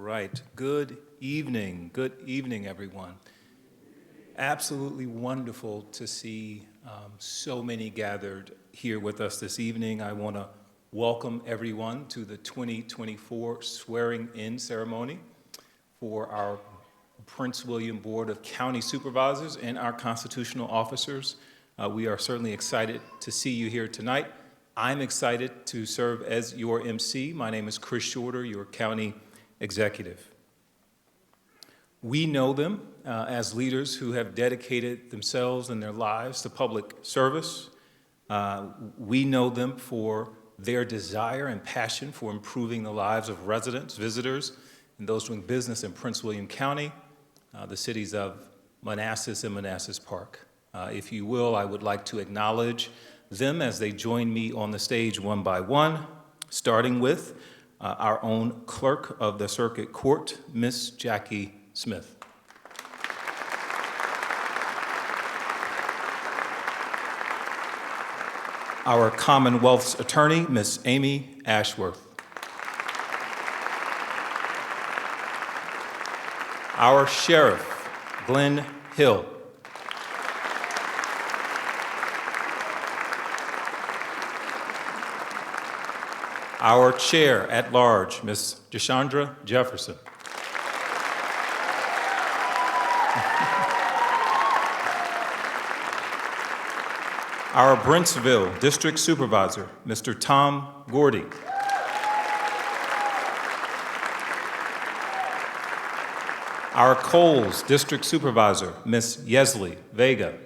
right. Good evening, everyone. Absolutely wonderful to see so many gathered here with us this evening. I want to welcome everyone to the 2024 swearing-in ceremony for our Prince William Board of County Supervisors and our constitutional officers. We are certainly excited to see you here tonight. I'm excited to serve as your MC. My name is Chris Shorter, your county executive. We know them as leaders who have dedicated themselves and their lives to public service. We know them for their desire and passion for improving the lives of residents, visitors, and those doing business in Prince William County, the cities of Manassas and Manassas Park. If you will, I would like to acknowledge them as they join me on the stage one by one, starting with our own clerk of the circuit court, Miss Jackie Smith. Our Commonwealth's attorney, Miss Amy Ashworth. Our sheriff, Glenn Hill. Our chair at large, Ms. Jashandra Jefferson. Our Brentsville District Supervisor, Mr. Tom Gordy. Our Coles District Supervisor, Ms. Yesley Vega.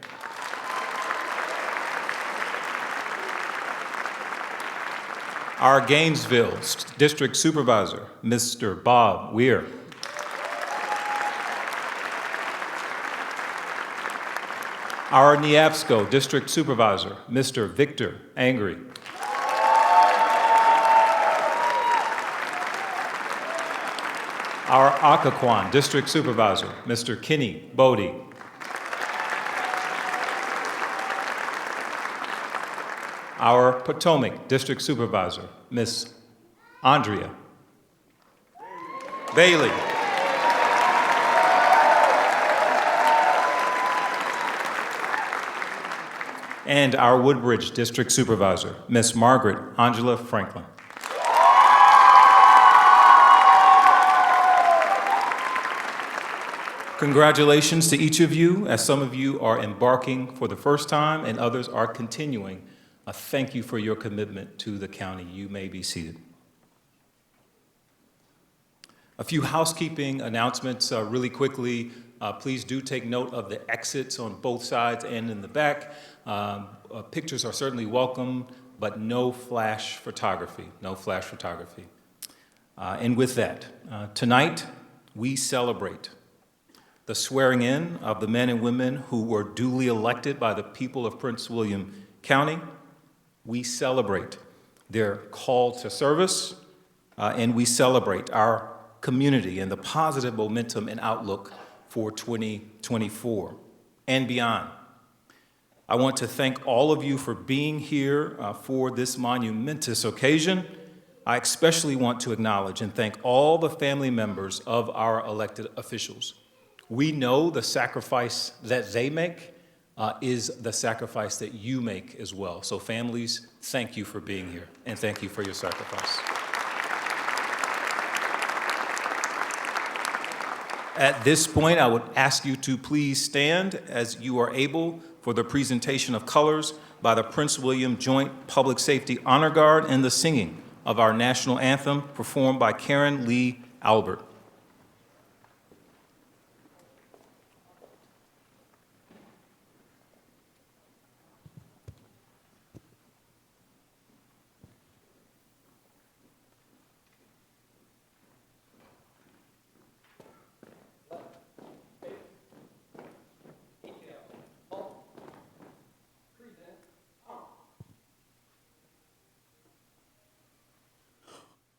Our Gainesville District Supervisor, Mr. Bob Weir. Our Neabsco District Supervisor, Mr. Victor Angry. Our Occoquan District Supervisor, Mr. Kenny Bodie. Our Potomac District Supervisor, Miss Andrea Bailey. And our Woodbridge District Supervisor, Miss Margaret Angela Franklin. Congratulations to each of you, as some of you are embarking for the first time and others are continuing. Thank you for your commitment to the county. You may be seated. A few housekeeping announcements really quickly. Please do take note of the exits on both sides and in the back. Pictures are certainly welcome, but no flash photography, And with that, tonight we celebrate the swearing in of the men and women who were duly elected by the people of Prince William County. We celebrate their call to service, and we celebrate our community and the positive momentum and outlook for 2024 and beyond. I want to thank all of you for being here for this monumentous occasion. I especially want to acknowledge and thank all the family members of our elected officials. We know the sacrifice that they make is the sacrifice that you make as well. So families, thank you for being here, and thank you for your sacrifice. At this point, I would ask you to please stand as you are able for the presentation of colors by the Prince William Joint Public Safety Honor Guard and the singing of our national anthem performed by Karen Lee Albert.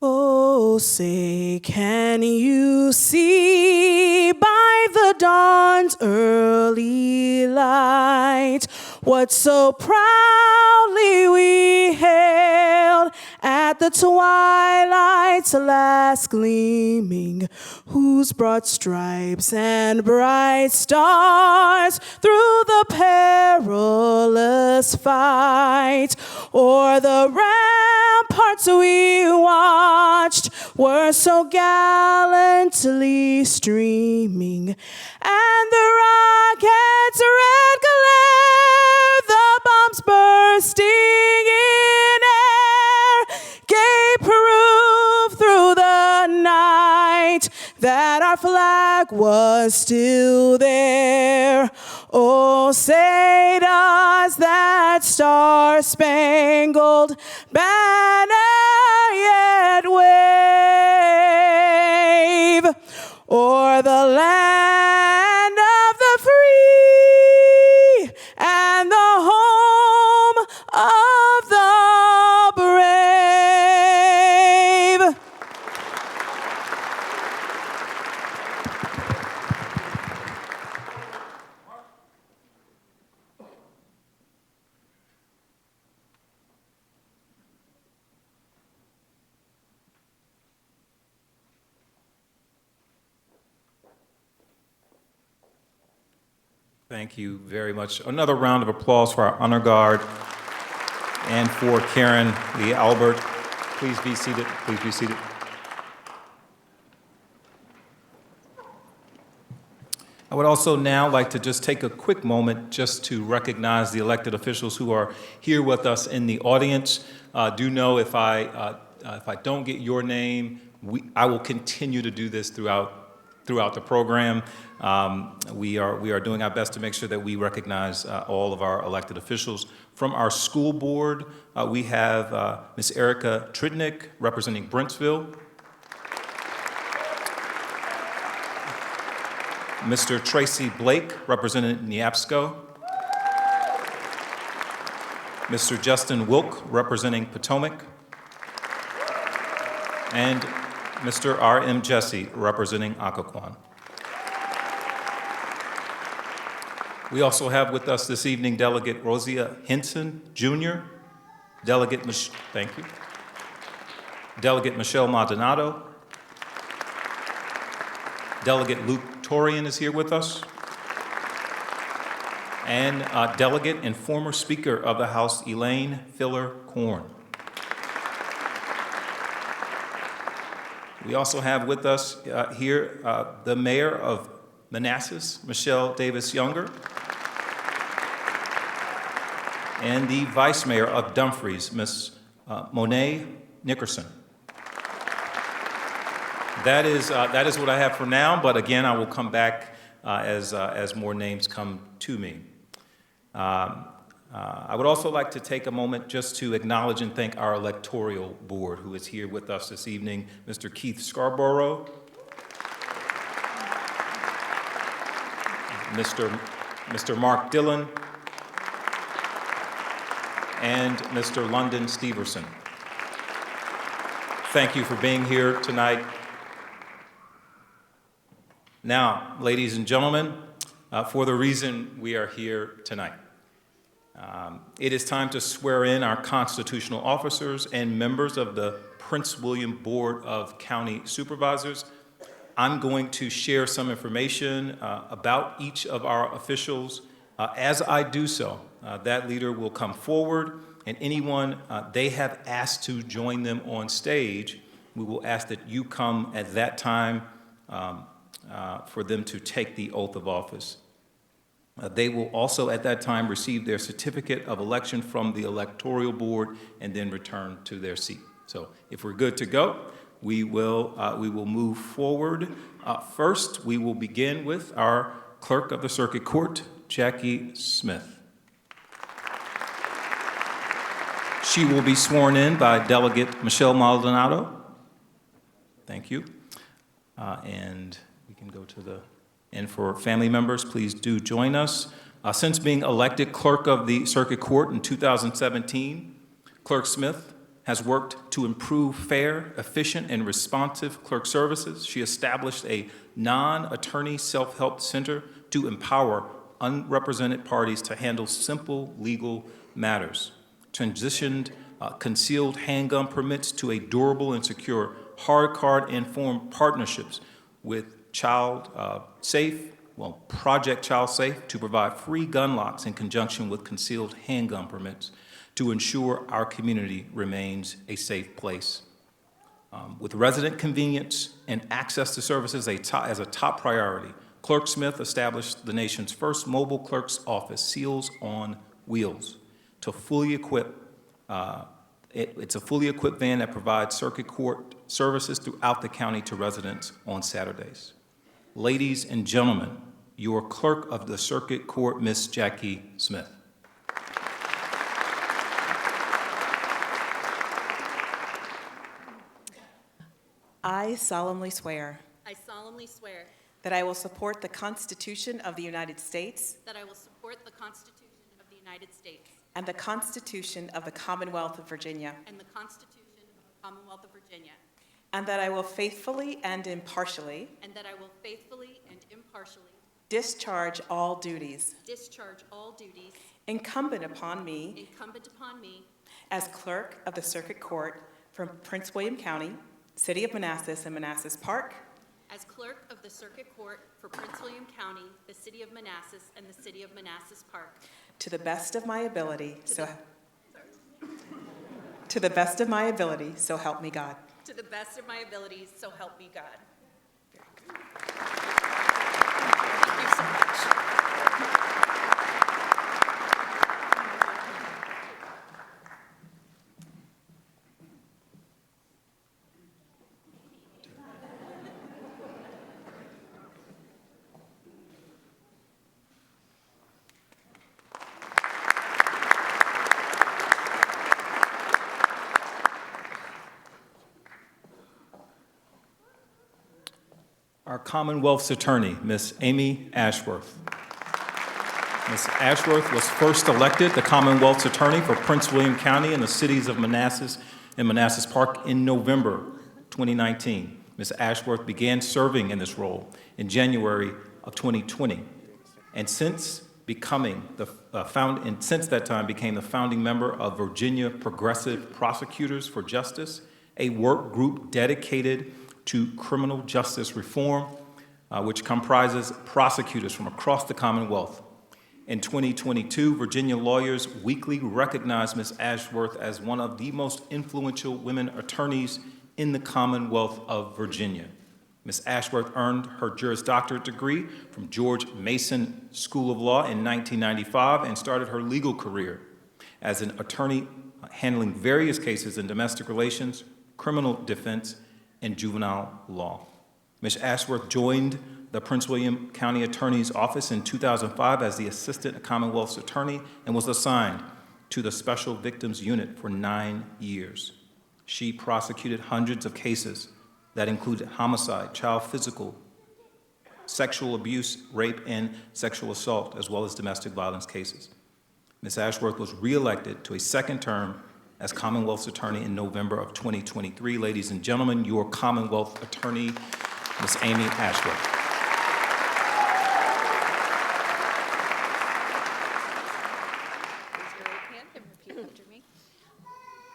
Oh, say, can you see by the dawn's early light what so proudly we hailed at the twilight's last gleaming, whose broad stripes and bright stars through the perilous fight o'er the ramparts we watched were so gallantly streaming, and the rocket's red glare, the bombs bursting in air, gave proof through the night that our flag was still there. Oh, say does that star-spangled banner yet wave o'er the land of the free and the home of the brave? Thank you very much. Another round of applause for our honor guard and for Karen Lee Albert. Please be seated. Please be seated. I would also now like to just take a quick moment just to recognize the elected officials who are here with us in the audience. Do know if I don't get your name, I will continue to do this throughout the program. We are doing our best to make sure that we recognize all of our elected officials. From our school board, we have Ms. Erica Tridnick representing Brentsville, Mr. Tracy Blake representing Neabsco, Mr. Justin Wilk representing Potomac, and Mr. R.M. Jesse representing Occoquan. We also have with us this evening Delegate Rosia Henson, Jr., Delegate Michelle Maldonado, Delegate Luke Torian is here with us, and Delegate and former Speaker of the House, Elaine Filler-Corn. We also have with us here the Mayor of Manassas, Michelle Davis Younger, and the Vice Mayor of Dumfries, Ms. Monet Nickerson. That is what I have for now, but again, I will come back as more names come to me. I would also like to take a moment just to acknowledge and thank our electoral board who is here with us this evening, Mr. Keith Scarborough, Mr. Mark Dillon, and Mr. London Steverson. Thank you for being here tonight. Now, ladies and gentlemen, for the reason we are here tonight. It is time to swear in our constitutional officers and members of the Prince William Board of County Supervisors. I'm going to share some information about each of our officials. As I do so, that leader will come forward, and anyone they have asked to join them on stage, we will ask that you come at that time for them to take the oath of office. They will also at that time receive their certificate of election from the electoral board and then return to their seat. So if we're good to go, we will move forward. First, we will begin with our Clerk of the Circuit Court, Jackie Smith. She will be sworn in by Delegate Michelle Maldonado. Thank you. And we can go to the, and for family members, please do join us. Since being elected Clerk of the Circuit Court in 2017, Clerk Smith has worked to improve fair, efficient, and responsive clerk services. She established a non-attorney self-help center to empower unrepresented parties to handle simple legal matters, transitioned concealed handgun permits to a durable and secure hard card-informed partnerships with Project Child Safe to provide free gun locks in conjunction with concealed handgun permits to ensure our community remains a safe place. With resident convenience and access to services as a top priority, Clerk Smith established the nation's first mobile clerk's office, Seals on Wheels, to fully equip. It's a fully equipped van that provides circuit court services throughout the county to residents on Saturdays. Ladies and gentlemen, your clerk of the circuit court, Miss Jackie Smith. I solemnly swear I solemnly swear that I will support the Constitution of the United States that I will support the Constitution of the United States and the Constitution of the Commonwealth of Virginia, and the Constitution of the Commonwealth of Virginia, and that I will faithfully and impartially and that I will faithfully and impartially discharge all duties discharge all duties incumbent upon me incumbent upon me as Clerk of the Circuit Court for Prince William County, City of Manassas and Manassas Park, as Clerk of the Circuit Court for Prince William County, the City of Manassas, and the City of Manassas Park, to the best of my ability, so help me God. to the best of my abilities, so help me God. Thank you so much. Our Commonwealth's attorney, Miss Amy Ashworth. Ms. Ashworth was first elected the Commonwealth's attorney for Prince William County and the cities of Manassas and Manassas Park in November 2019. Ms. Ashworth began serving in this role in January of 2020, and since that time became the founding member of Virginia Progressive Prosecutors for Justice, a work group dedicated to criminal justice reform, which comprises prosecutors from across the Commonwealth. In 2022, Virginia Lawyers Weekly recognized Ms. Ashworth as one of the most influential women attorneys in the Commonwealth of Virginia. Ms. Ashworth earned her Juris Doctorate degree from George Mason School of Law in 1995 and started her legal career as an attorney handling various cases in domestic relations, criminal defense, and juvenile law. Ms. Ashworth joined the Prince William County Attorney's Office in 2005 as the Assistant Commonwealth's Attorney and was assigned to the Special Victims Unit for 9 years. She prosecuted hundreds of cases that included homicide, child physical, sexual abuse, rape, and sexual assault, as well as domestic violence cases. Ms. Ashworth was reelected to a second term as Commonwealth's Attorney in November of 2023. Ladies and gentlemen, your Commonwealth Attorney, Ms. Amy Ashworth. Raise your right hand and repeat after me.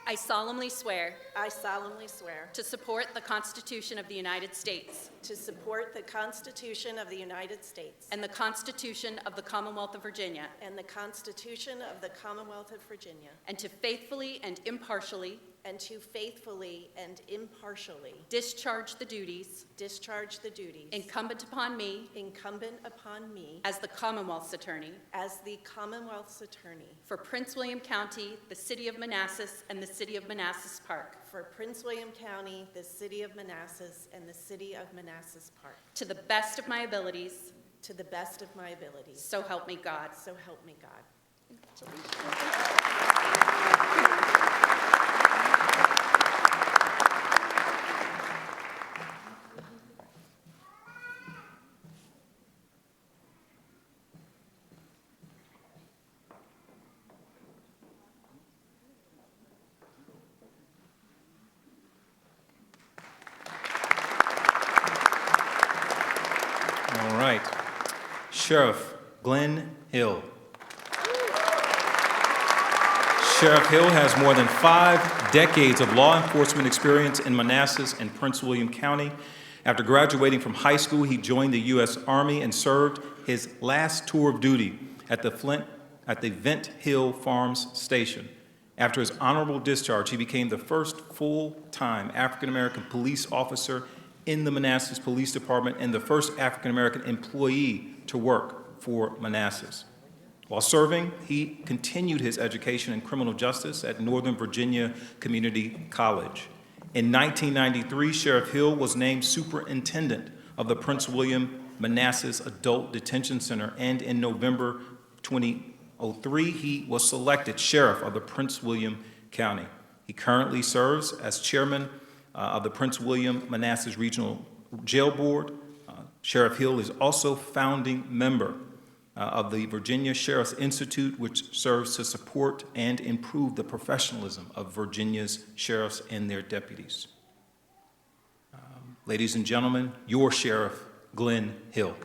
I solemnly swear I solemnly swear to support the Constitution of the United States to support the Constitution of the United States and the Constitution of the Commonwealth of Virginia, and the Constitution of the Commonwealth of Virginia, and to faithfully and impartially and to faithfully and impartially discharge the duties discharge the duties incumbent upon me incumbent upon me as the Commonwealth's Attorney as the Commonwealth's Attorney for Prince William County, the City of Manassas, and the City of Manassas Park, for Prince William County, the City of Manassas, and the City of Manassas Park, to the best of my abilities, to the best of my abilities. so help me God. So help me God. All right. Sheriff Glenn Hill. Sheriff Hill has more than 5 decades of law enforcement experience in Manassas and Prince William County. After graduating from high school, he joined the U.S. Army and served his last tour of duty at the Vent Hill Farms Station. After his honorable discharge, he became the first full-time African-American police officer in the Manassas Police Department and the first African-American employee to work for Manassas. While serving, he continued his education in criminal justice at Northern Virginia Community College. In 1993, Sheriff Hill was named superintendent of the Prince William Manassas Adult Detention Center, and in November 2003, he was selected sheriff of the Prince William County. He currently serves as chairman of the Prince William Manassas Regional Jail Board. Sheriff Hill is also founding member of the Virginia Sheriff's Institute, which serves to support and improve the professionalism of Virginia's sheriffs and their deputies. Ladies and gentlemen, your Sheriff, Glenn Hill.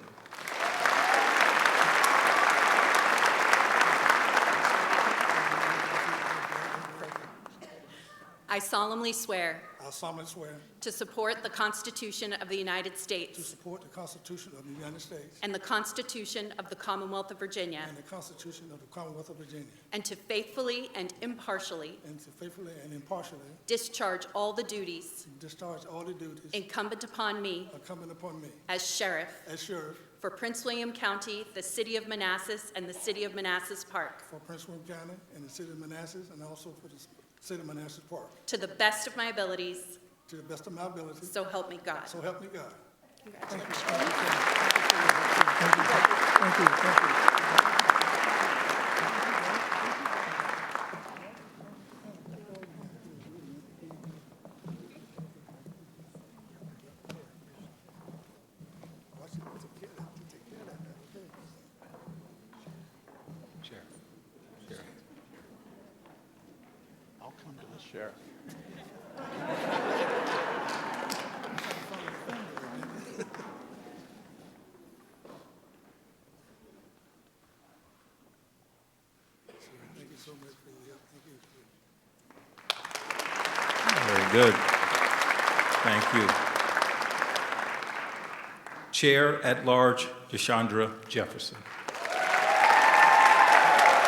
I solemnly swear I solemnly swear to support the Constitution of the United to States support the Constitution of the United States and the Constitution of the Commonwealth of Virginia, and the Constitution of the Commonwealth of Virginia, and to faithfully and impartially and to faithfully and impartially discharge all the duties discharge all the duties incumbent upon me incumbent upon me as sheriff as sheriff for Prince William County, the City of Manassas, and the City of Manassas Park, for Prince William County and the City of Manassas, and also for the City of Manassas Park, to the best of my abilities, to the best of my ability. so help me God. So help me God. Congratulations. Thank you. I'll come to the sheriff. Thank you so much for your help. Thank you. Very good. Thank you. Chair at Large, Deshandra Jefferson.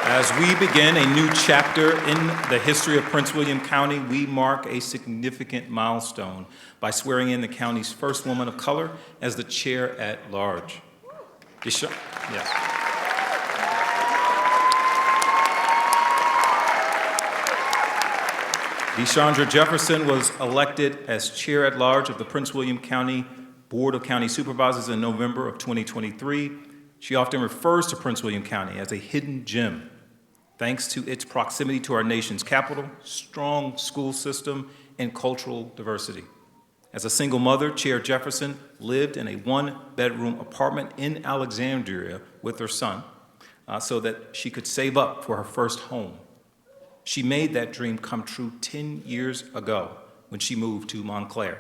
As we begin a new chapter in the history of Prince William County, we mark a significant milestone by swearing in the county's first woman of color as the chair at large. Yes. Deshandra Jefferson was elected as chair at large of the Prince William County Board of County Supervisors in November of 2023. She often refers to Prince William County as a hidden gem, thanks to its proximity to our nation's capital, strong school system, and cultural diversity. As a single mother, Chair Jefferson lived in a one-bedroom apartment in Alexandria with her son so that she could save up for her first home. She made that dream come true 10 years ago when she moved to Montclair.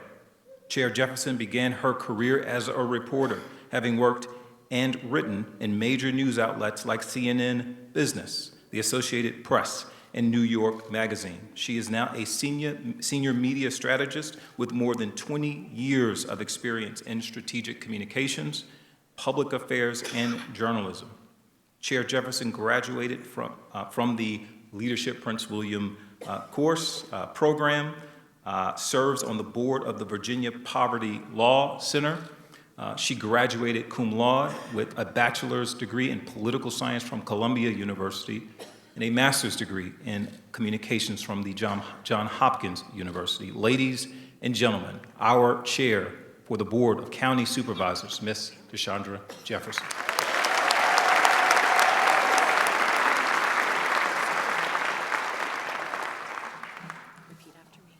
Chair Jefferson began her career as a reporter, having worked and written in major news outlets like CNN Business, the Associated Press, and New York Magazine. She is now a senior media strategist with more than 20 years of experience in strategic communications, public affairs, and journalism. Chair Jefferson graduated from the Leadership Prince William course program, serves on the board of the Virginia Poverty Law Center. She graduated cum laude with a bachelor's degree in political science from Columbia University and a master's degree in communications from the John Hopkins University. Ladies and gentlemen, our chair for the Board of County Supervisors, Ms. Deshandra Jefferson. Repeat after me.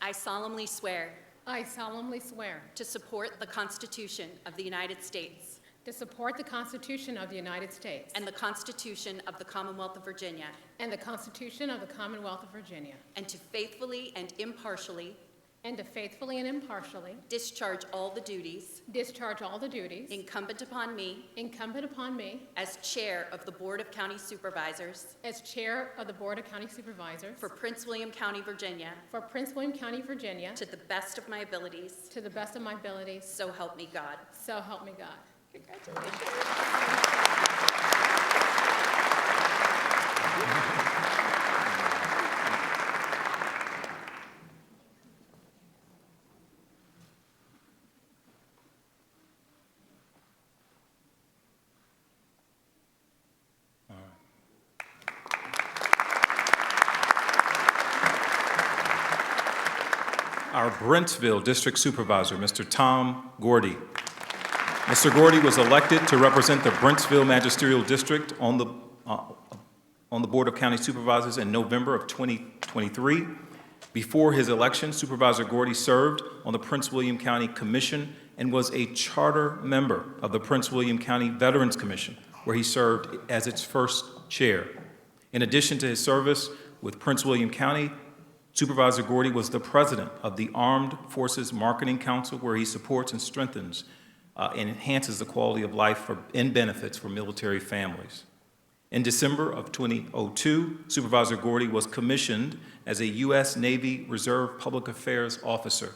I solemnly swear I solemnly swear to support the Constitution of the United States to support the Constitution of the United States and the Constitution of the Commonwealth of Virginia, and the Constitution of the Commonwealth of Virginia, and to faithfully and impartially and to faithfully and impartially discharge all the duties discharge all the duties incumbent upon me incumbent upon me as Chair of the Board of County Supervisors as Chair of the Board of County Supervisors for Prince William County, Virginia, for Prince William County, Virginia, to the best of my abilities, to the best of my abilities, so help me God. so help me God. Our Brentsville District Supervisor, Mr. Tom Gordy. Mr. Gordy was elected to represent the Brentsville Magisterial District on the Board of County Supervisors in November of 2023. Before his election, Supervisor Gordy served on the Prince William County Commission and was a charter member of the Prince William County Veterans Commission, where he served as its first chair. In addition to his service with Prince William County, Supervisor Gordy was the president of the Armed Forces Marketing Council, where he supports and strengthens and enhances the quality of life and benefits for military families. In December of 2002, Supervisor Gordy was commissioned as a U.S. Navy Reserve Public Affairs Officer.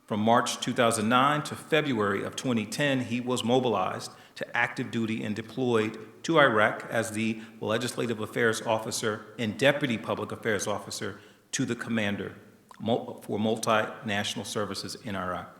From March 2009 to February of 2010, he was mobilized to active duty and deployed to Iraq as the Legislative Affairs Officer and Deputy Public Affairs Officer to the Commander for Multinational Services in Iraq.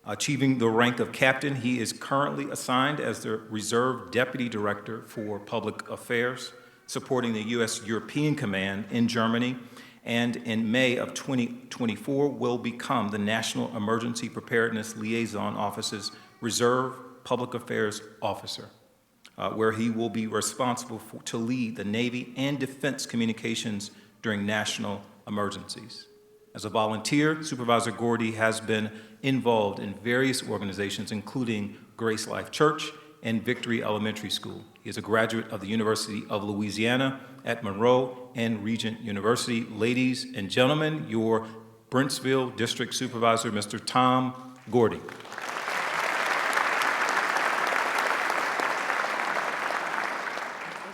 Achieving the rank of captain, he is currently assigned as the Reserve Deputy Director for Public Affairs, supporting the U.S. European Command in Germany, and in May of 2024 will become the National Emergency Preparedness Liaison Office's Reserve Public Affairs Officer, where he will be responsible to lead the Navy and Defense communications during national emergencies. As a volunteer, Supervisor Gordy has been involved in various organizations, including Grace Life Church and Victory Elementary School. He is a graduate of the University of Louisiana at Monroe and Regent University. Ladies and gentlemen, your Brentsville District Supervisor, Mr. Tom Gordy. Raise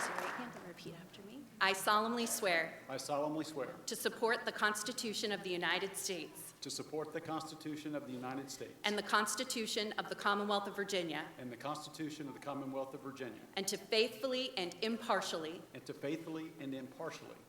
your right hand and repeat after me. I solemnly swear I solemnly swear to support the Constitution of the United States to support the Constitution of the United States and the Constitution of the Commonwealth of Virginia, and the Constitution of the Commonwealth of Virginia, and to faithfully and impartially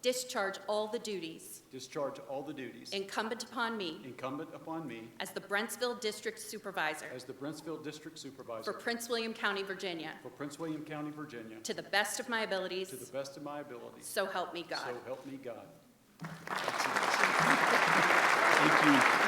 discharge all the duties discharge all the duties incumbent upon me incumbent upon me as the Brentsville District Supervisor as the Brentsville District for Supervisor Prince William County, Virginia, for Prince William County, Virginia, to the best of my abilities, to the best of my abilities. so help me God. So help me God. Thank you.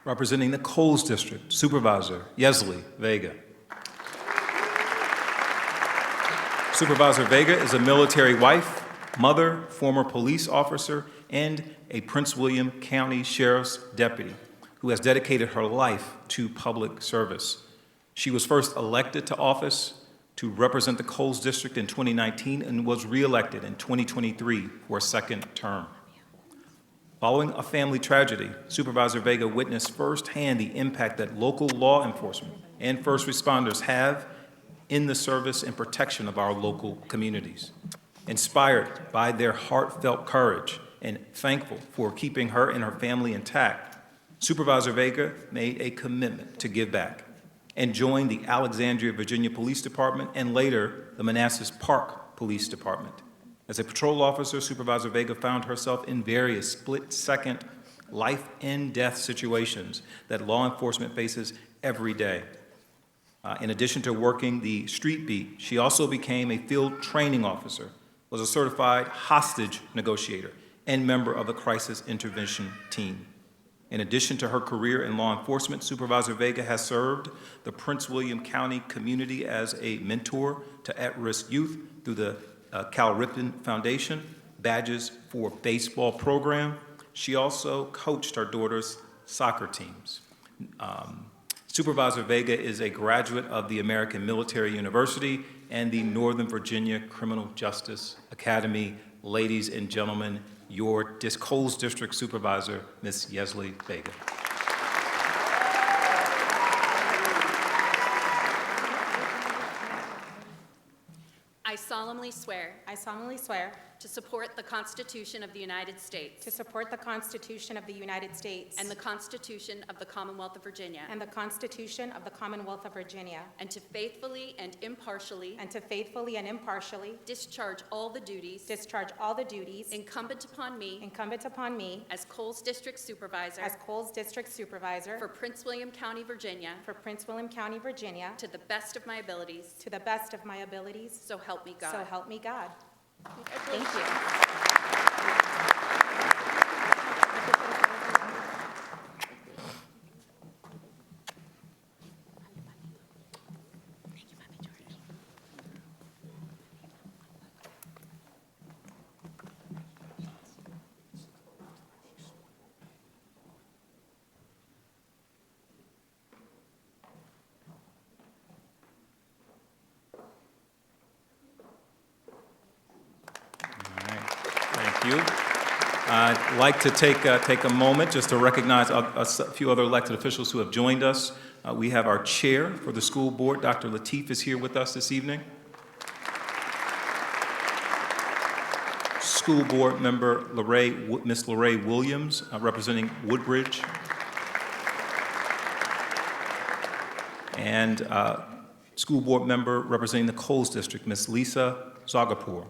Representing the Coles District, Supervisor Yesley Vega. Supervisor Vega is a military wife, mother, former police officer, and a Prince William County Sheriff's deputy who has dedicated her life to public service. She was first elected to office to represent the Coles District in 2019 and was reelected in 2023 for a second term. Following a family tragedy, Supervisor Vega witnessed firsthand the impact that local law enforcement and first responders have in the service and protection of our local communities. Inspired by their heartfelt courage and thankful for keeping her and her family intact, Supervisor Vega made a commitment to give back and joined the Alexandria, Virginia Police Department and later the Manassas Park Police Department. As a patrol officer, Supervisor Vega found herself in various split-second life and death situations that law enforcement faces every day. In addition to working the street beat, she also became a field training officer, was a certified hostage negotiator, and member of the crisis intervention team. In addition to her career in law enforcement, Supervisor Vega has served the Prince William County community as a mentor to at-risk youth through the Cal Ripken Foundation Badges for Baseball program. She also coached her daughter's soccer teams. Supervisor Vega is a graduate of the American Military University and the Northern Virginia Criminal Justice Academy. Ladies and gentlemen, your Coles District Supervisor, Ms. Yesley Vega. I solemnly swear I solemnly swear to support the Constitution of the United States to support the Constitution of the United States and the Constitution of the Commonwealth of Virginia, and the Constitution of the Commonwealth of Virginia, and to faithfully and impartially discharge all the duties incumbent upon me as Coles District Supervisor as Coles District Supervisor for Prince William County, Virginia, to to the best of my abilities, the best of my abilities, so help me God. so help me God. Thank you. Thank you. I'd like to take a moment just to recognize a few other elected officials who have joined us. We have our chair for the school board, Dr. Lateef, is here with us this evening. School board member Ms. Lorraine Williams, representing Woodbridge. And school board member representing the Coles District, Ms. Lisa Zagapur.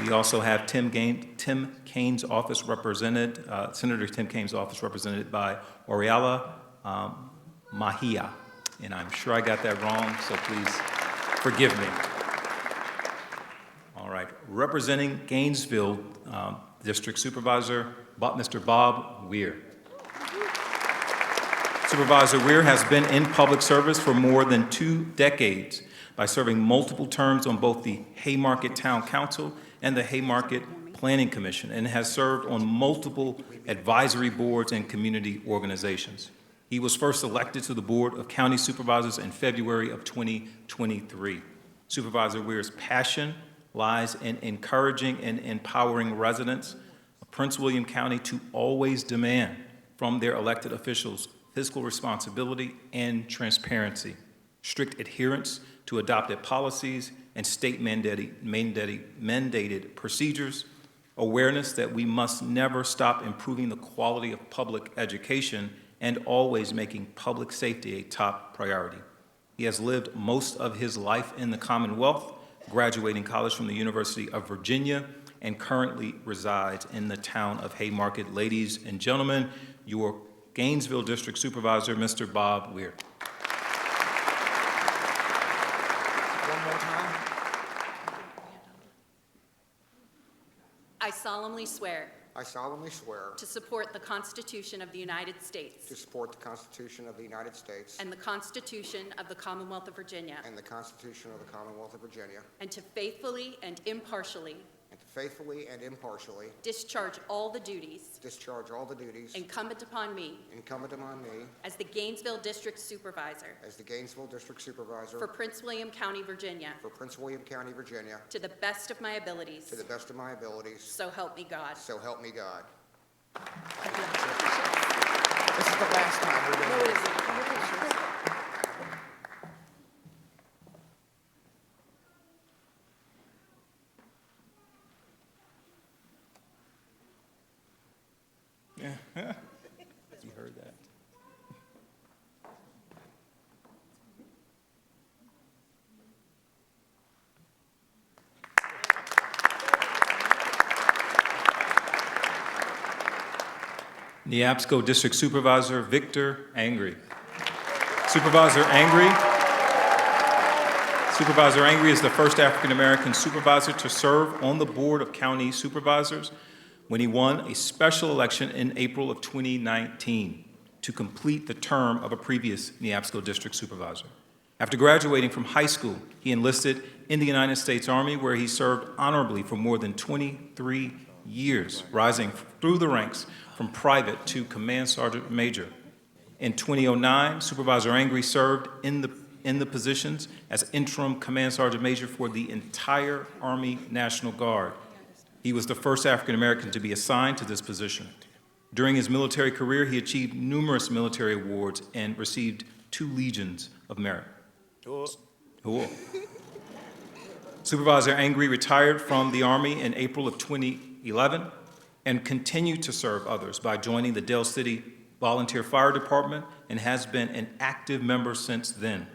We also have Tim Kaine's office represented, Senator Tim Kaine's office represented by Oriala Mahia. And I'm sure I got that wrong, so please forgive me. All right, representing Gainesville District Supervisor, Mr. Bob Weir. Supervisor Weir has been in public service for more than 2 decades by serving multiple terms on both the Haymarket Town Council and the Haymarket Planning Commission, and has served on multiple advisory boards and community organizations. He was first elected to the Board of County Supervisors in February of 2023. Supervisor Weir's passion lies in encouraging and empowering residents of Prince William County to always demand from their elected officials fiscal responsibility and transparency, strict adherence to adopted policies and state-mandated procedures, awareness that we must never stop improving the quality of public education, and always making public safety a top priority. He has lived most of his life in the Commonwealth, graduating college from the University of Virginia, and currently resides in the town of Haymarket. Ladies and gentlemen, your Gainesville District Supervisor, Mr. Bob Weir. One more time. I solemnly swear I solemnly swear to support the Constitution of the United States to support the Constitution of the United States and the Constitution of the Commonwealth of Virginia, and the Constitution of the Commonwealth of Virginia, and to faithfully and impartially discharge all the duties incumbent upon me as the Gainesville District Supervisor for Prince William County, Virginia, to the best of my abilities, so help me God. So help me God. This is the last time we're doing this. You heard that. Neabsco District Supervisor Victor Angry. Supervisor Angry is the first African-American supervisor to serve on the Board of County Supervisors. when he won a special election in April of 2019 to complete the term of a previous Neabsco District Supervisor. After graduating from high school, he enlisted in the United States Army, where he served honorably for more than 23 years, rising through the ranks from private to command sergeant major. In 2009, Supervisor Angry served in the positions as interim command sergeant major for the entire Army National Guard. He was the first African American to be assigned to this position. During his military career, he achieved numerous military awards and received 2 Legions of Merit. Cool. Supervisor Angry retired from the Army in April of 2011 and continued to serve others by joining the Dale City Volunteer Fire Department and has been an active member since then.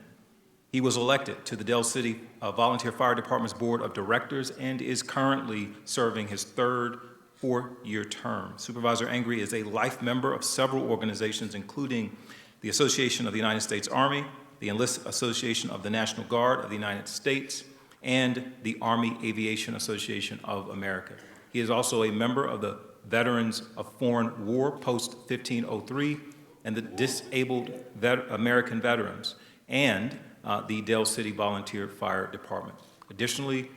He was elected to the Dale City Volunteer Fire Department's Board of Directors and is currently serving his 3rd 4-year term. Supervisor Angry is a life member of several organizations, including the Association of the United States Army, the Enlisted Association of the National Guard of the United States, and the Army Aviation Association of America. He is also a member of the Veterans of Foreign War Post-1503 and the Disabled American Veterans, and the Dale City Volunteer Fire Department. Additionally,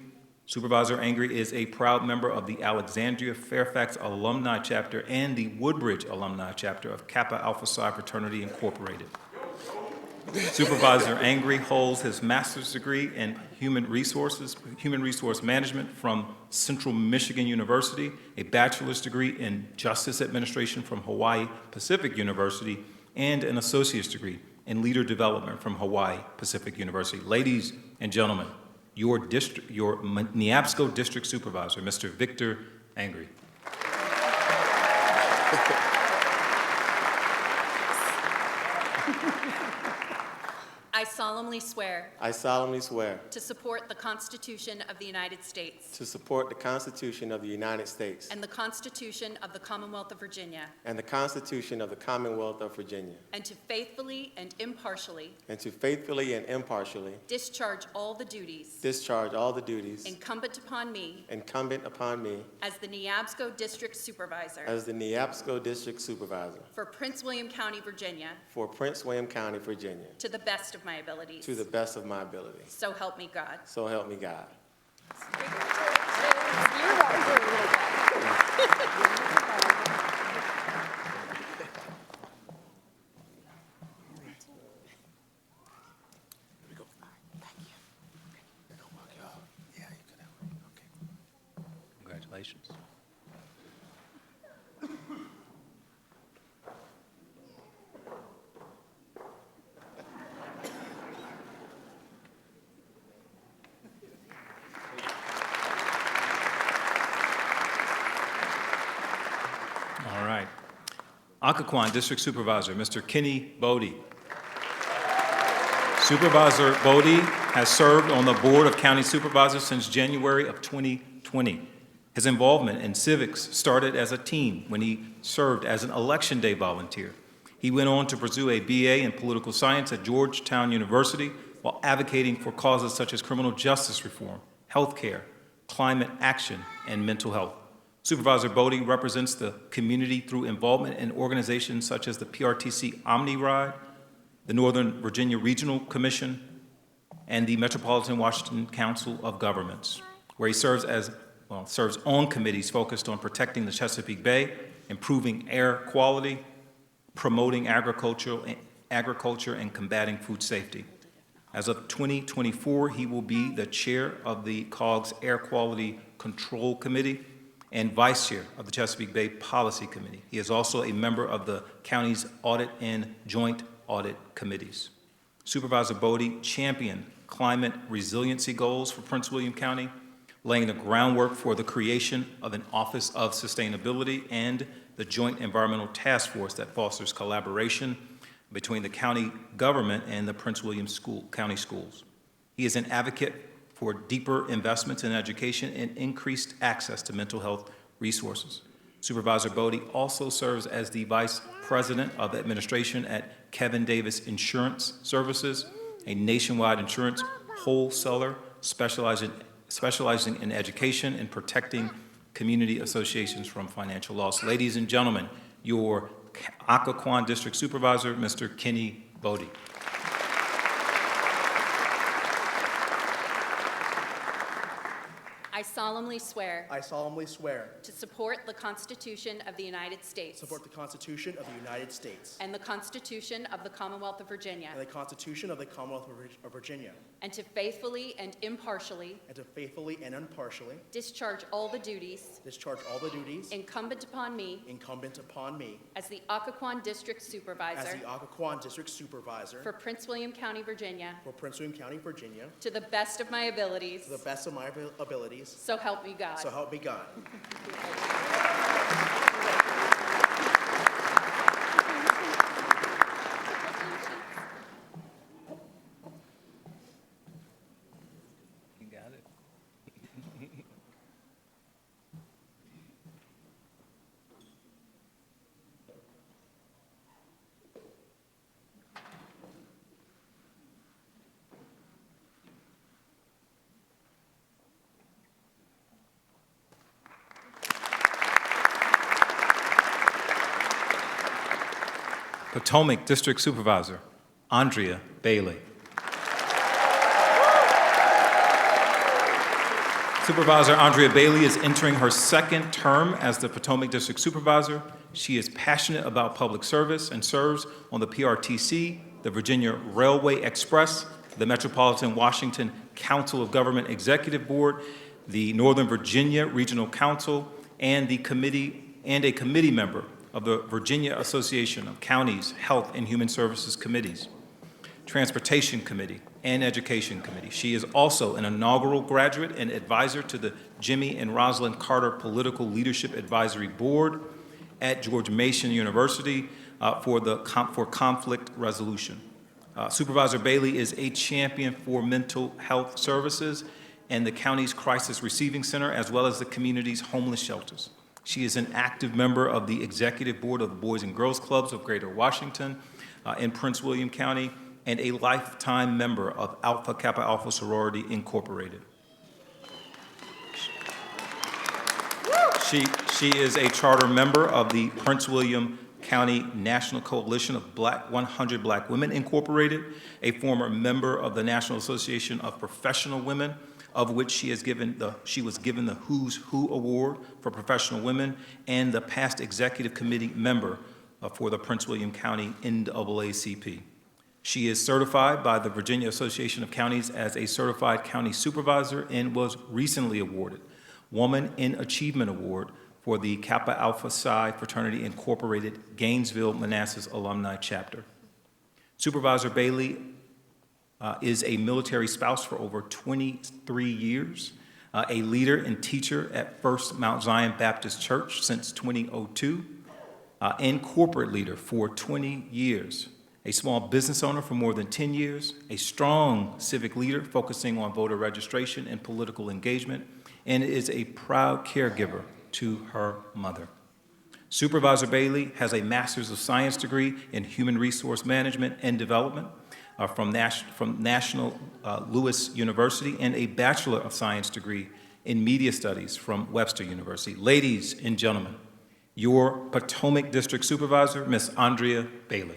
Supervisor Angry is a proud member of the Alexandria Fairfax Alumni Chapter and the Woodbridge Alumni Chapter of Kappa Alpha Psi Fraternity Incorporated. Supervisor Angry holds his master's degree in human resource management from Central Michigan University, a bachelor's degree in justice administration from Hawaii Pacific University, and an associate's degree in leader development from Hawaii Pacific University. Ladies and gentlemen, your Neabsco District Supervisor, Mr. Victor Angry. I solemnly swear I solemnly swear to support the Constitution of the United States to support the Constitution of the United States and the Constitution of the Commonwealth of Virginia, and the Constitution of the Commonwealth of Virginia, and to faithfully and impartially discharge all the duties incumbent upon me as the Neabsco District Supervisor as the Neabsco District Supervisor for Prince William County, Virginia, for Prince William County, Virginia, to the best of my abilities. to the best of my ability. So help me God. So help me God. Congratulations. All right. Occoquan District Supervisor, Mr. Kenny Bodie. Supervisor Bodie has served on the Board of County Supervisors since January of 2020. His involvement in civics started as a teen when he served as an Election Day volunteer. He went on to pursue a BA in political science at Georgetown University while advocating for causes such as criminal justice reform, health care, climate action, and mental health. Supervisor Bodie represents the community through involvement in organizations such as the PRTC Omni Ride, the Northern Virginia Regional Commission, and the Metropolitan Washington Council of Governments, where he serves on committees focused on protecting the Chesapeake Bay, improving air quality, promoting agriculture, and combating food safety. As of 2024, he will be the chair of the COGS Air Quality Control Committee and vice chair of the Chesapeake Bay Policy Committee. He is also a member of the county's Audit and Joint Audit Committees. Supervisor Bodie championed climate resiliency goals for Prince William County, laying the groundwork for the creation of an Office of Sustainability and the Joint Environmental Task Force that fosters collaboration between the county government and the Prince William County schools. He is an advocate for deeper investments in education and increased access to mental health resources. Supervisor Bodie also serves as the Vice President of Administration at Kevin Davis Insurance Services, a nationwide insurance wholesaler specializing in education and protecting community associations from financial loss. Ladies and gentlemen, your Occoquan District Supervisor, Mr. Kenny Bodie. I solemnly swear I solemnly swear to support the Constitution of the United States to support the Constitution of the United States and the Constitution of the Commonwealth of Virginia, and the Constitution of the Commonwealth of Virginia, and to faithfully and impartially and to faithfully and impartially discharge all the duties discharge all the duties incumbent upon me incumbent upon me as the Occoquan District as Supervisor the Occoquan District Supervisor for Prince William County, Virginia, for Prince William County, Virginia, to the best of my abilities, to the best of my abilities, so help me God. so help me God. You got it. Potomac District Supervisor, Andrea Bailey. Supervisor Andrea Bailey is entering her second term as the Potomac District Supervisor. She is passionate about public service and serves on the PRTC, the Virginia Railway Express, the Metropolitan Washington Council of Government Executive Board, the Northern Virginia Regional Council, and a committee member of the Virginia Association of Counties Health and Human Services Committees, Transportation Committee, and Education Committee. She is also an inaugural graduate and advisor to the Jimmy and Rosalind Carter Political Leadership Advisory Board at George Mason University for conflict resolution. Supervisor Bailey is a champion for mental health services and the county's crisis receiving center, as well as the community's homeless shelters. She is an active member of the executive board of the Boys and Girls Clubs of Greater Washington in Prince William County, and a lifetime member of Alpha Kappa Alpha Sorority Incorporated. She is a charter member of the Prince William County National Coalition of 100 Black Women Incorporated, a former member of the National Association of Professional Women, of which she was given the Who's Who Award for Professional Women, and the past executive committee member for the Prince William County NAACP. She is certified by the Virginia Association of Counties as a certified county supervisor and was recently awarded Woman in Achievement Award for the Kappa Alpha Psi Fraternity Incorporated Gainesville Manassas Alumni Chapter. Supervisor Bailey is a military spouse for over 23 years, a leader and teacher at First Mount Zion Baptist Church since 2002, and corporate leader for 20 years, a small business owner for more than 10 years, a strong civic leader focusing on voter registration and political engagement, and is a proud caregiver to her mother. Supervisor Bailey has a Master's of Science degree in Human Resource Management and Development from National Louis University, and a Bachelor of Science degree in Media Studies from Webster University. Ladies and gentlemen, your Potomac District Supervisor, Ms. Andrea Bailey.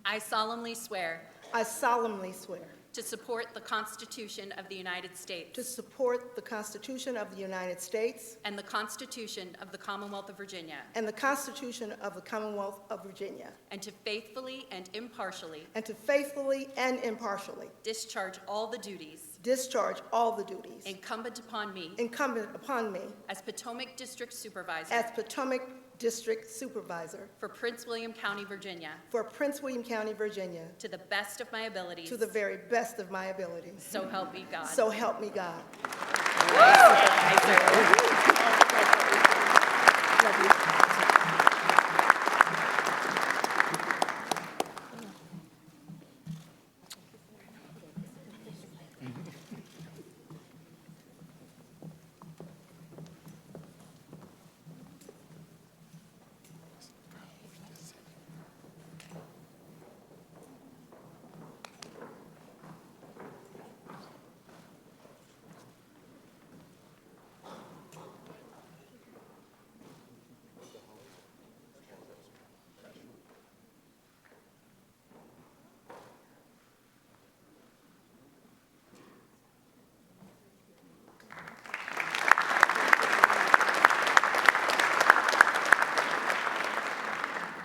I solemnly swear I solemnly swear to support the Constitution of the United to States support the Constitution of the United States and the Constitution of the Commonwealth of Virginia, and the Constitution of the Commonwealth of Virginia, and to faithfully and impartially and to faithfully and impartially discharge all the duties discharge all the duties incumbent upon me incumbent upon me as Potomac District Supervisor as Potomac District Supervisor for Prince William County, Virginia, for Prince William County, Virginia, to the best of my abilities, to the very best of my abilities. so help me God. So help me God.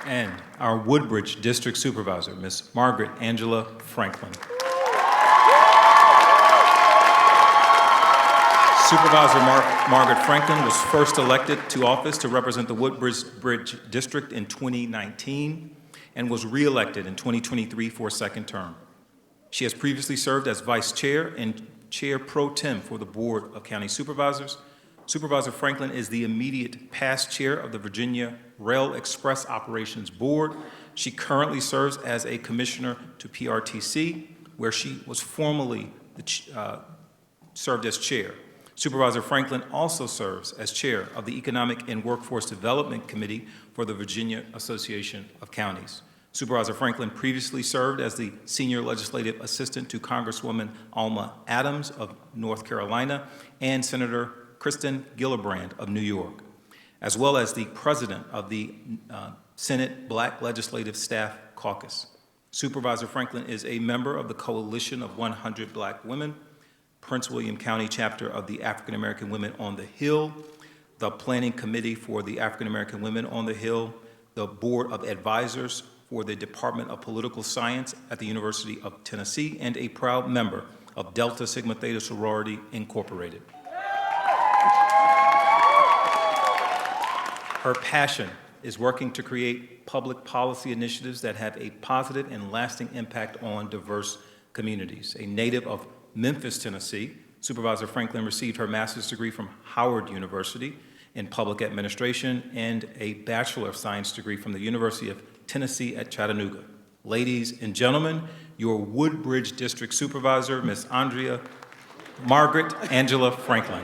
And our Woodbridge District Supervisor, Ms. Margaret Angela Franklin. Supervisor Margaret Franklin was first elected to office to represent the Woodbridge District in 2019 and was re-elected in 2023 for a second term. She has previously served as Vice Chair and Chair Pro Tem for the Board of County Supervisors. Supervisor Franklin is the immediate past chair of the Virginia Rail Express Operations Board. She currently serves as a commissioner to PRTC, where she was formerly served as chair. Supervisor Franklin also serves as chair of the Economic and Workforce Development Committee for the Virginia Association of Counties. Supervisor Franklin previously served as the senior legislative assistant to Congresswoman Alma Adams of North Carolina and Senator Kristen Gillibrand of New York, as well as the president of the Senate Black Legislative Staff Caucus. Supervisor Franklin is a member of the Coalition of 100 Black Women, Prince William County chapter of the African American Women on the Hill, the Planning Committee for the African American Women on the Hill, the Board of Advisors for the Department of Political Science at the University of Tennessee, and a proud member of Delta Sigma Theta Sorority Incorporated. Her passion is working to create public policy initiatives that have a positive and lasting impact on diverse communities. A native of Memphis, Tennessee, Supervisor Franklin received her master's degree from Howard University in public administration and a Bachelor of Science degree from the University of Tennessee at Chattanooga. Ladies and gentlemen, your Woodbridge District Supervisor, Ms. Andrea Margaret Angela Franklin.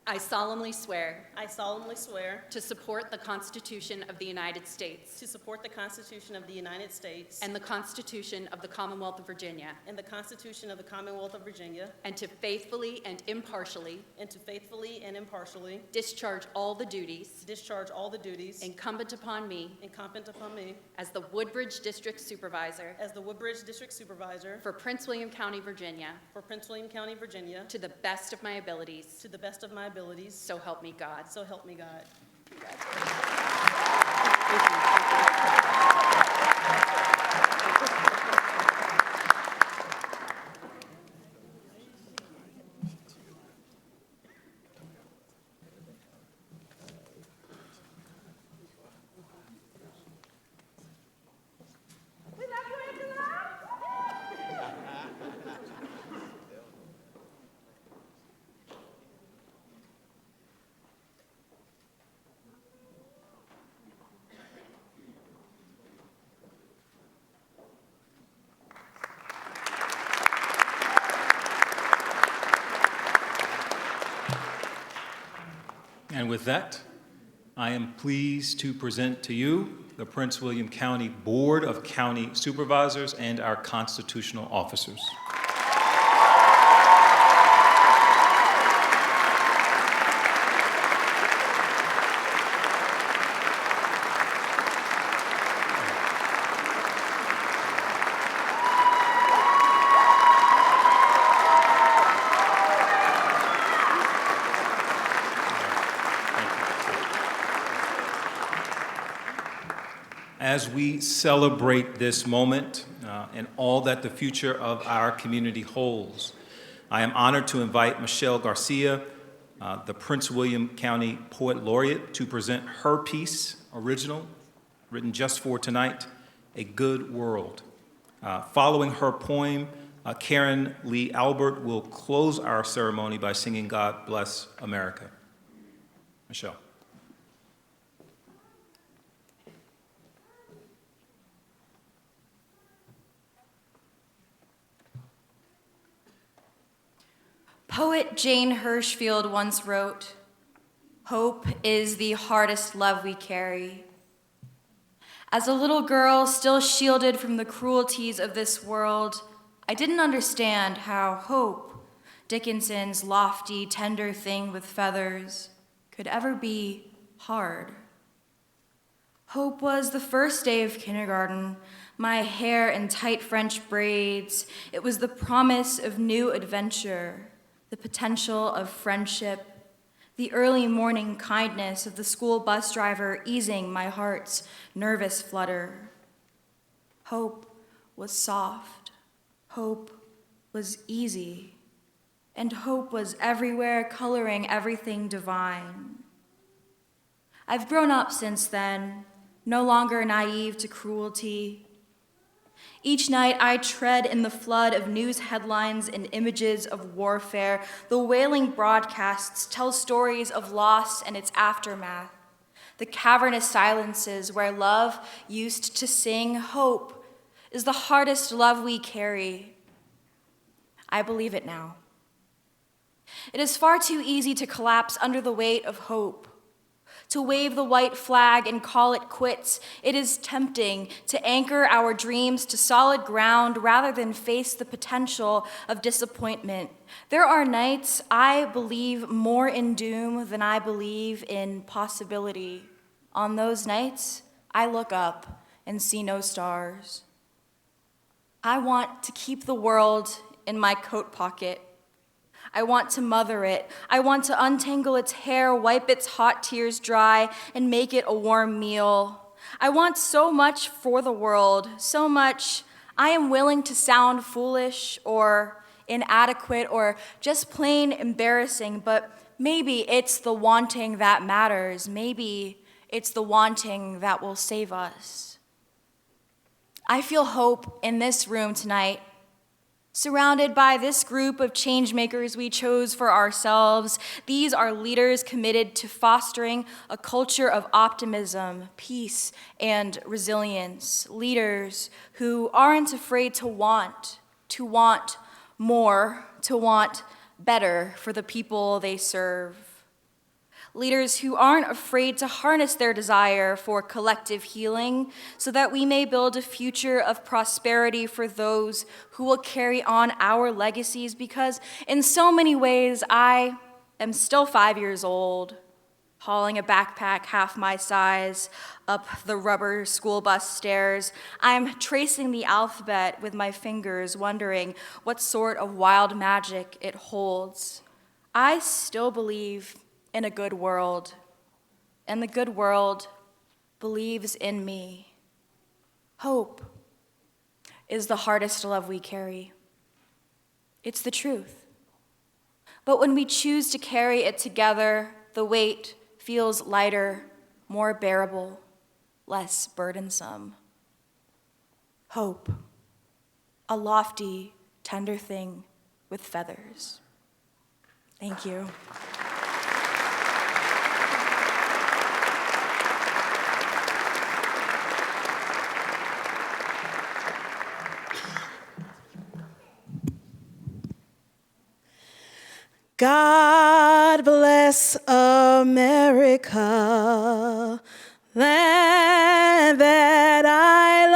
I solemnly swear I solemnly swear to support the Constitution of the United States to support the Constitution of the United States and the Constitution of the Commonwealth of Virginia, and the Constitution of the Commonwealth of Virginia, and to faithfully and impartially discharge all the duties incumbent upon me as the Woodbridge District Supervisor for Prince William County, Virginia, to the best of my abilities. So help me God. So help me God. And with that, I am pleased to present to you the Prince William County Board of County Supervisors and our constitutional officers. As we celebrate this moment and all that the future of our community holds, I am honored to invite Michelle Garcia, the Prince William County Poet Laureate, to present her piece, original, written just for tonight, A Good World. Following her poem, Karen Lee Albert will close our ceremony by singing God Bless America. Michelle. Poet Jane Hirshfield once wrote, "Hope is the hardest love we carry." As a little girl, still shielded from the cruelties of this world, I didn't understand how hope, Dickinson's lofty, tender thing with feathers, could ever be hard. Hope was the first day of kindergarten, my hair in tight French braids. It was the promise of new adventure, the potential of friendship, the early morning kindness of the school bus driver easing my heart's nervous flutter. Hope was soft, hope was easy, and hope was everywhere, coloring everything divine. I've grown up since then, no longer naive to cruelty. Each night I tread in the flood of news headlines and images of warfare. The wailing broadcasts tell stories of loss and its aftermath. The cavernous silences where love used to sing, hope is the hardest love we carry. I believe it now. It is far too easy to collapse under the weight of hope, to wave the white flag and call it quits. It is tempting to anchor our dreams to solid ground rather than face the potential of disappointment. There are nights I believe more in doom than I believe in possibility. On those nights, I look up and see no stars. I want to keep the world in my coat pocket. I want to mother it. I want to untangle its hair, wipe its hot tears dry, and make it a warm meal. I want so much for the world, so much I am willing to sound foolish or inadequate or just plain embarrassing, but maybe it's the wanting that matters. Maybe it's the wanting that will save us. I feel hope in this room tonight, surrounded by this group of change makers we chose for ourselves. These are leaders committed to fostering a culture of optimism, peace, and resilience. Leaders who aren't afraid to want more, to want better for the people they serve. Leaders who aren't afraid to harness their desire for collective healing so that we may build a future of prosperity for those who will carry on our legacies, because in so many ways I am still 5 years old, hauling a backpack half my size up the rubber school bus stairs. I'm tracing the alphabet with my fingers, wondering what sort of wild magic it holds. I still believe in a good world, and the good world believes in me. Hope is the hardest love we carry. It's the truth. But when we choose to carry it together, the weight feels lighter, more bearable, less burdensome. Hope, a lofty, tender thing with feathers. Thank you. God bless America, land that I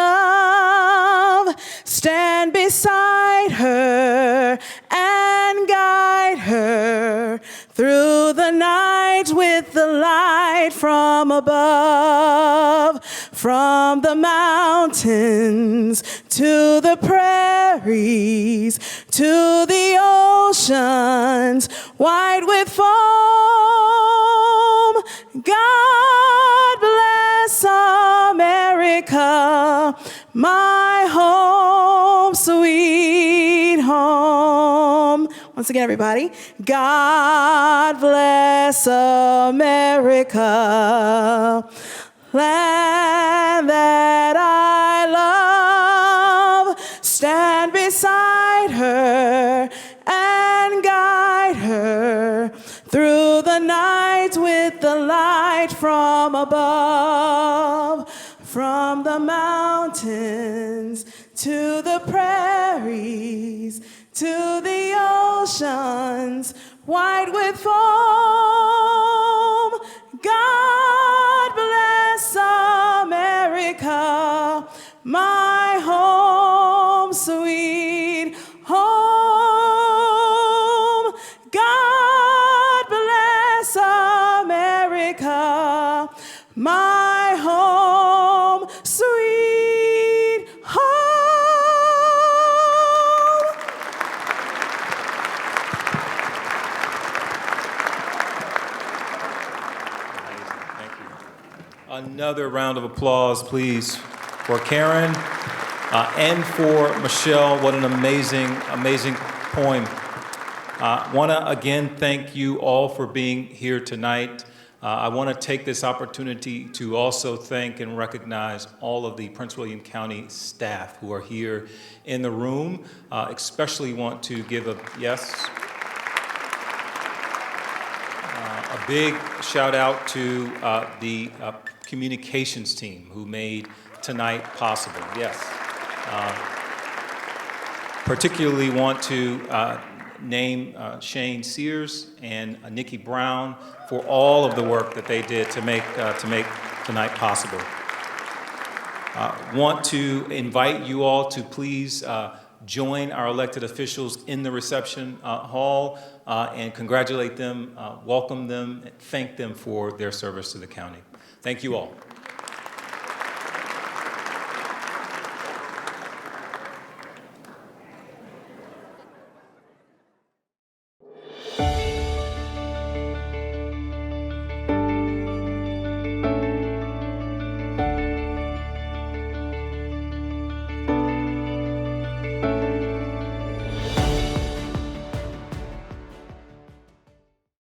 love. Stand beside her and guide her through the night with the light from above. From the mountains to the prairies, to the oceans, white with foam. God bless America, my home, sweet home. Once again, everybody. God bless America, land that I love. Stand beside her and guide her through the night with the light from above. From the mountains to the prairies, to the oceans, white with foam. God bless America, my home, sweet home. God bless America, my home, sweet home. Another round of applause, please, for Karen and for Michelle. What an amazing, amazing poem. Want to again thank you all for being here tonight. I want to take this opportunity to also thank and recognize all of the Prince William County staff who are here in the room. Especially want to give a big shout out to the communications team who made tonight possible. Yes. Particularly want to name Shane Sears and Nikki Brown for all of the work that they did to make tonight possible. Want to invite you all to please join our elected officials in the reception hall and congratulate them, welcome them, and thank them for their service to the county. Thank you all.